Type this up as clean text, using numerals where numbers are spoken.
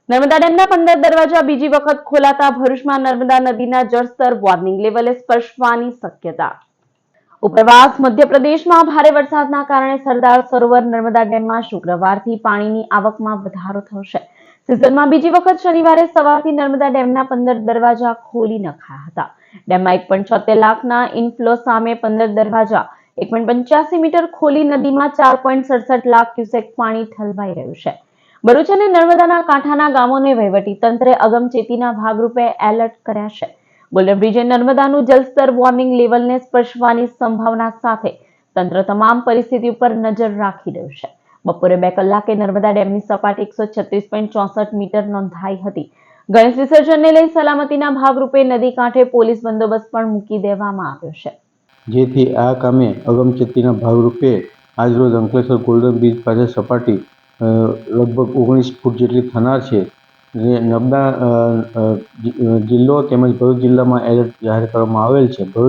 નર્મદા ડેમના 15 દરવાજા બીજી વખત ખોલાતા ભરૂચમાં નર્મદા નદીના જળસ્તર વોર્નિંગ લેવલે સ્પર્શવાની શક્યતા। ઉપરવાસ મધ્યપ્રદેશમાં ભારે વરસાદના કારણે સરદાર સરોવર નર્મદા ડેમમાં શુક્રવારથી પાણીની આવકમાં વધારો થયો છે। સિઝનમાં બીજી વખત શનિવારે સવારથી નર્મદા ડેમના 15 દરવાજા ખોલી નખાયા હતા। ડેમમાં 1.76 લાખના ઇનફ્લો સામે 15 દરવાજા 1.85 મીટર ખોલી નદીમાં 4.67 લાખ ક્યુસેક પાણી ઠલવાઈ રહ્યું છે। ભરૂચ અને નર્મદાના કાંઠાના ગામોને વહીવટી તંત્રે અગમચેતીના ભાગરૂપે એલર્ટ કર્યા છે। ગોલ્ડન બ્રિજે નર્મદાનું જલસ્તર વોર્નિંગ લેવલને સ્પર્શવાની સંભાવના સાથે તંત્ર તમામ પરિસ્થિતિ ઉપર નજર રાખી રહ્યું છે। બપોરે 2 કલાકે નર્મદા ડેમની સપાટી 136.64 મીટર નોંધાઈ હતી। ગણેશ વિસર્જનને લઈ સલામતીના ભાગરૂપે નદી કાંઠે પોલીસ બંદોબસ્ત પણ મૂકી દેવામાં આવ્યો છે, જેથી આ કામે અગમચેતીના ભાગરૂપે આજરોજ અંકલેશ્વર ગોલ્ડન બ્રિજ પાસે સપાટી લગભગ 19 ફૂટ જેટલી થનાર છે। નર્મદા જિલ્લો તેમજ ભરૂચ જિલ્લામાં એલર્ટ જાહેર કરવામાં આવેલ છે।